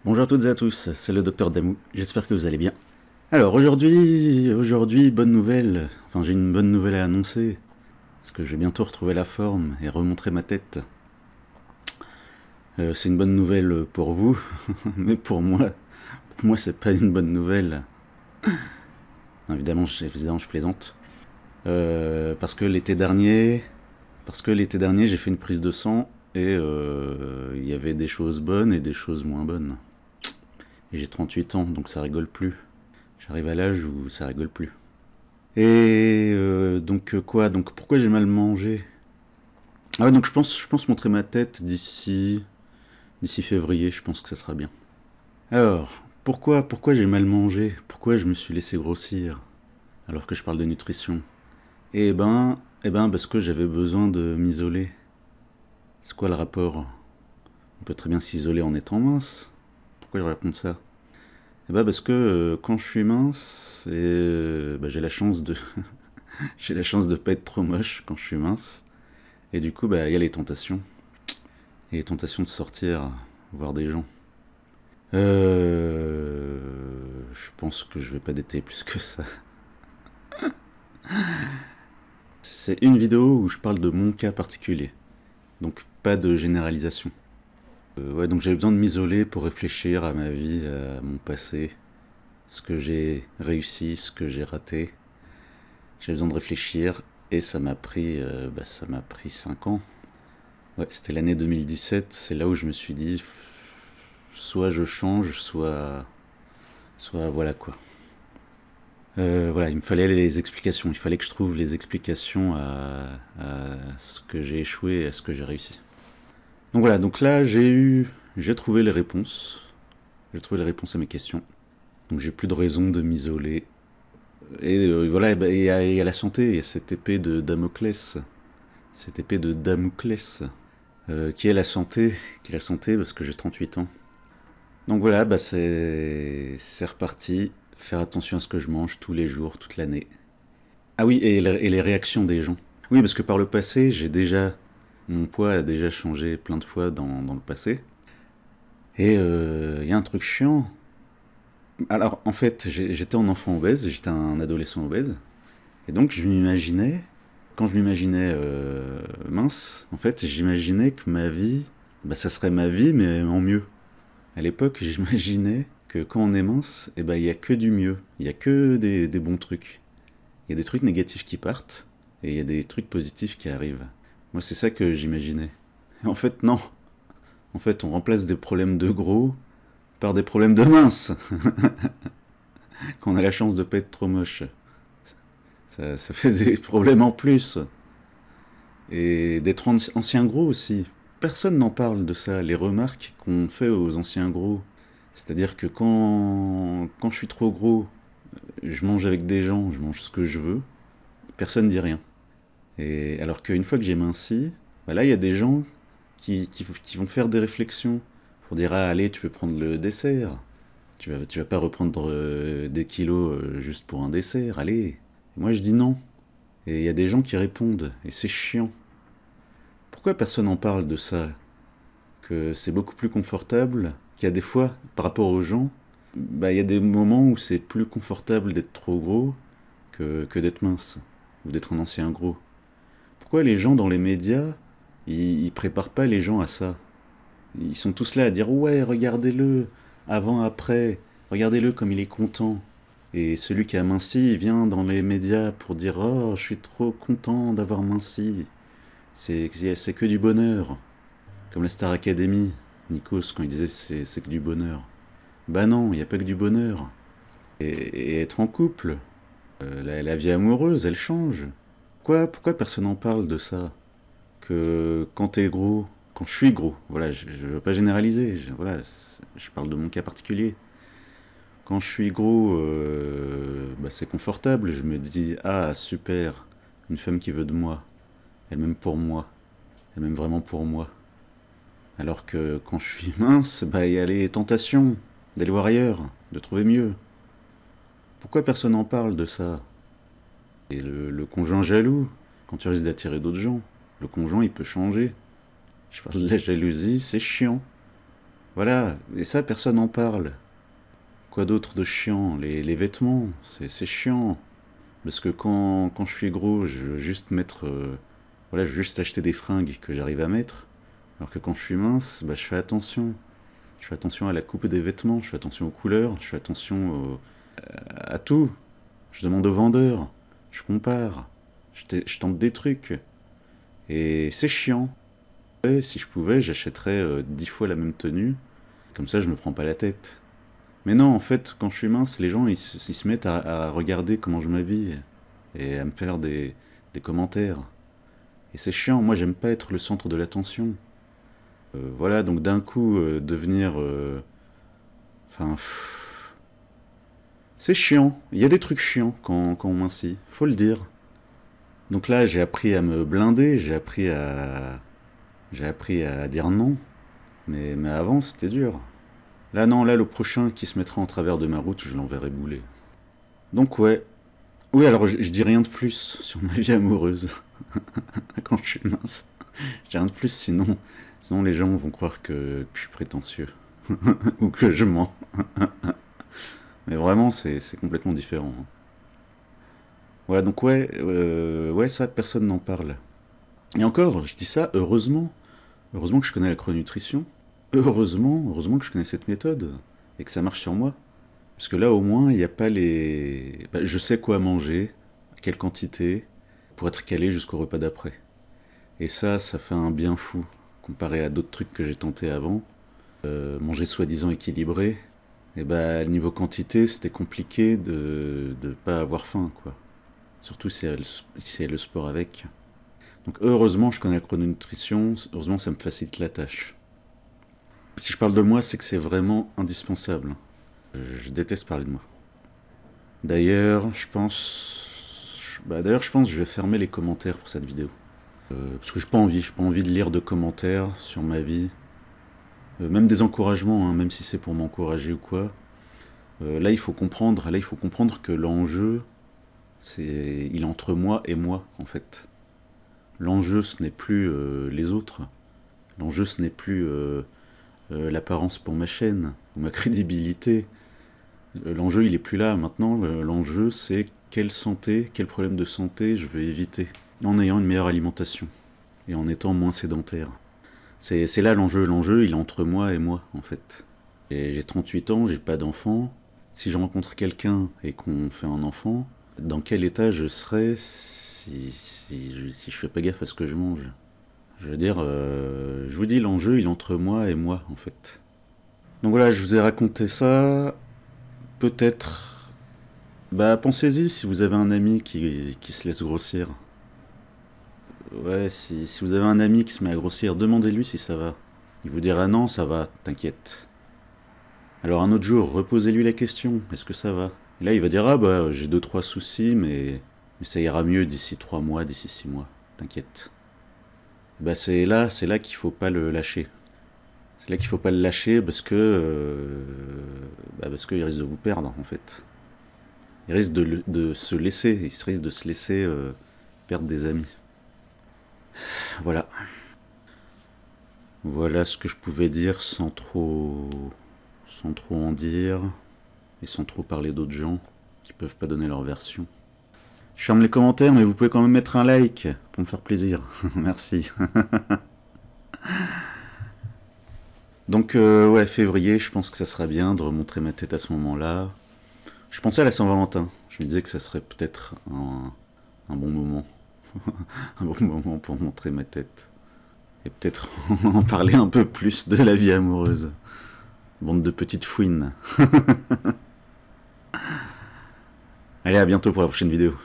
Bonjour à toutes et à tous, c'est le docteur Damou, j'espère que vous allez bien. Alors aujourd'hui, bonne nouvelle, enfin j'ai une bonne nouvelle à annoncer, parce que je vais bientôt retrouver la forme et remontrer ma tête. C'est une bonne nouvelle pour vous, mais pour moi c'est pas une bonne nouvelle. Non, évidemment, je plaisante. Parce que l'été dernier j'ai fait une prise de sang et il y avait des choses bonnes et des choses moins bonnes. Et j'ai 38 ans, donc ça rigole plus. J'arrive à l'âge où ça rigole plus. Et quoi? Donc pourquoi j'ai mal mangé? Ah ouais, donc je pense montrer ma tête d'ici février. Je pense que ça sera bien. Alors pourquoi j'ai mal mangé? Pourquoi je me suis laissé grossir alors que je parle de nutrition? Parce que j'avais besoin de m'isoler. C'est quoi le rapport? On peut très bien s'isoler en étant mince. Pourquoi je raconte ça? Parce que quand je suis mince, j'ai la chance de j'ai la chance de pas être trop moche quand je suis mince. Et du coup, il y a les tentations. Et les tentations de sortir, voir des gens. Je pense que je vais pas détailler plus que ça. C'est une vidéo où je parle de mon cas particulier. Donc pas de généralisation. Ouais, donc j'avais besoin de m'isoler pour réfléchir à ma vie, à mon passé, ce que j'ai réussi, ce que j'ai raté. J'avais besoin de réfléchir et ça m'a pris 5 ans. Ouais, c'était l'année 2017, c'est là où je me suis dit, soit je change, soit voilà quoi. Voilà, il me fallait les explications, il fallait que je trouve les explications à ce que j'ai échoué et à ce que j'ai réussi. Donc voilà, donc là j'ai trouvé les réponses, j'ai trouvé les réponses à mes questions. Donc j'ai plus de raison de m'isoler. Et voilà, il y a la santé, il y a cette épée de Damoclès, qui est la santé, parce que j'ai 38 ans. Donc voilà, c'est reparti. Faire attention à ce que je mange tous les jours, toute l'année. Ah oui, et les réactions des gens. Oui, parce que par le passé, mon poids a déjà changé plein de fois dans le passé. Et il y a un truc chiant. Alors, en fait, j'étais un enfant obèse, j'étais un adolescent obèse. Et donc, quand je m'imaginais mince, en fait, j'imaginais que ma vie, ça serait ma vie, mais en mieux. À l'époque, j'imaginais que quand on est mince, il n'y a que du mieux. Il n'y a que des bons trucs. Il y a des trucs négatifs qui partent, et il y a des trucs positifs qui arrivent. Moi, c'est ça que j'imaginais. En fait, non. En fait, on remplace des problèmes de gros par des problèmes de mince. Quand on a la chance de pas être trop moche. Ça fait des problèmes en plus. Et d'être ancien gros aussi. Personne n'en parle de ça, les remarques qu'on fait aux anciens gros. C'est-à-dire que quand je suis trop gros, je mange avec des gens, je mange ce que je veux, personne ne dit rien. Et alors qu'une fois que j'ai minci, là il y a des gens qui vont faire des réflexions pour dire ah allez tu peux prendre le dessert, tu vas pas reprendre des kilos juste pour un dessert, allez. Et moi je dis non. Et il y a des gens qui répondent et c'est chiant. Pourquoi personne n'en parle de ça? Que c'est beaucoup plus confortable, qu'il y a des fois, par rapport aux gens, il y a des moments où c'est plus confortable d'être trop gros que d'être mince, ou d'être un ancien gros. Pourquoi les gens dans les médias, ils préparent pas les gens à ça? Ils sont tous là à dire ouais, regardez-le, avant, après, regardez-le comme il est content. Et celui qui a minci, il vient dans les médias pour dire oh, je suis trop content d'avoir minci. C'est que du bonheur. Comme la Star Academy, Nikos, quand il disait c'est que du bonheur. Bah non, il n'y a pas que du bonheur. Et être en couple, la vie amoureuse, elle change. Pourquoi personne n'en parle de ça? Que quand t'es gros, quand je suis gros, voilà, je veux pas généraliser, voilà, je parle de mon cas particulier. Quand je suis gros, c'est confortable, je me dis ah super, une femme qui veut de moi, elle m'aime pour moi, elle m'aime vraiment pour moi. Alors que quand je suis mince, il y a les tentations d'aller voir ailleurs, de trouver mieux. Pourquoi personne n'en parle de ça? Et le conjoint jaloux, quand tu risques d'attirer d'autres gens, le conjoint il peut changer. Je parle de la jalousie, c'est chiant. Voilà, et ça, personne n'en parle. Quoi d'autre de chiant? Les vêtements, c'est chiant. Parce que quand je suis gros, je veux juste mettre... voilà, je veux juste acheter des fringues que j'arrive à mettre. Alors que quand je suis mince, bah, je fais attention. Je fais attention à la coupe des vêtements, je fais attention aux couleurs, je fais attention à tout. Je demande au vendeur, je compare, je tente des trucs. Et c'est chiant. Ouais, si je pouvais, j'achèterais 10 fois la même tenue. Comme ça, je me prends pas la tête. Mais non, en fait, quand je suis mince, les gens, ils se mettent à regarder comment je m'habille. Et à me faire des commentaires. Et c'est chiant, moi, j'aime pas être le centre de l'attention. Voilà, donc d'un coup, devenir... Enfin... c'est chiant. Il y a des trucs chiants quand on mincit. Faut le dire. Donc là, j'ai appris à me blinder, j'ai appris à dire non. Mais avant, c'était dur. Là, non, là, le prochain qui se mettra en travers de ma route, je l'enverrai bouler. Donc ouais. Oui, alors je dis rien de plus sur ma vie amoureuse. Quand je suis mince. Je dis rien de plus, sinon les gens vont croire que je suis prétentieux. Ou que je mens. Mais vraiment, c'est complètement différent. Voilà, donc ouais, ça, personne n'en parle. Et encore, je dis ça, heureusement. Heureusement que je connais la chrononutrition. Heureusement que je connais cette méthode. Et que ça marche sur moi. Parce que là, au moins, il n'y a pas les... Bah, je sais quoi manger, à quelle quantité, pour être calé jusqu'au repas d'après. Et ça fait un bien fou, comparé à d'autres trucs que j'ai tentés avant. Manger soi-disant équilibré, et bah, niveau quantité, c'était compliqué de pas avoir faim, quoi. Surtout si il y a le sport avec. Donc heureusement, je connais la chrononutrition, heureusement, ça me facilite la tâche. Si je parle de moi, c'est que c'est vraiment indispensable. Je déteste parler de moi. D'ailleurs, je pense que je vais fermer les commentaires pour cette vidéo. Parce que j'ai pas envie de lire de commentaires sur ma vie. Même des encouragements, hein, même si c'est pour m'encourager ou quoi. Là, il faut comprendre que l'enjeu, il est entre moi et moi, en fait. L'enjeu, ce n'est plus les autres. L'enjeu, ce n'est plus l'apparence pour ma chaîne, ou ma crédibilité. L'enjeu, il est plus là. Maintenant, l'enjeu, c'est quel problème de santé je veux éviter, en ayant une meilleure alimentation, et en étant moins sédentaire. C'est là l'enjeu. L'enjeu, il est entre moi et moi, en fait. Et j'ai 38 ans, j'ai pas d'enfant. Si je rencontre quelqu'un et qu'on fait un enfant, dans quel état je serais si je fais pas gaffe à ce que je mange? Je veux dire, je vous dis, l'enjeu, il est entre moi et moi, en fait. Donc voilà, je vous ai raconté ça. Peut-être... Bah, pensez-y si vous avez un ami qui se laisse grossir. Ouais, si vous avez un ami qui se met à grossir, demandez-lui si ça va. Il vous dira non, ça va, t'inquiète. Alors un autre jour, reposez-lui la question, est-ce que ça va? Et là, il va dire, ah bah, j'ai 2-3 soucis, mais ça ira mieux d'ici 3 mois, d'ici 6 mois, t'inquiète. Bah c'est là qu'il faut pas le lâcher. C'est là qu'il faut pas le lâcher parce que qu'il risque de vous perdre, en fait. Il risque de se laisser perdre des amis. Voilà. Voilà ce que je pouvais dire sans trop en dire et sans trop parler d'autres gens qui peuvent pas donner leur version. Je ferme les commentaires, mais vous pouvez quand même mettre un like pour me faire plaisir. Merci. Donc ouais, février, je pense que ça serait bien de remontrer ma tête à ce moment-là. Je pensais à la Saint-Valentin. Je me disais que ça serait peut-être un bon moment. Un bon moment pour montrer ma tête. Et peut-être en parler un peu plus de la vie amoureuse. Bande de petites fouines. Allez, à bientôt pour la prochaine vidéo.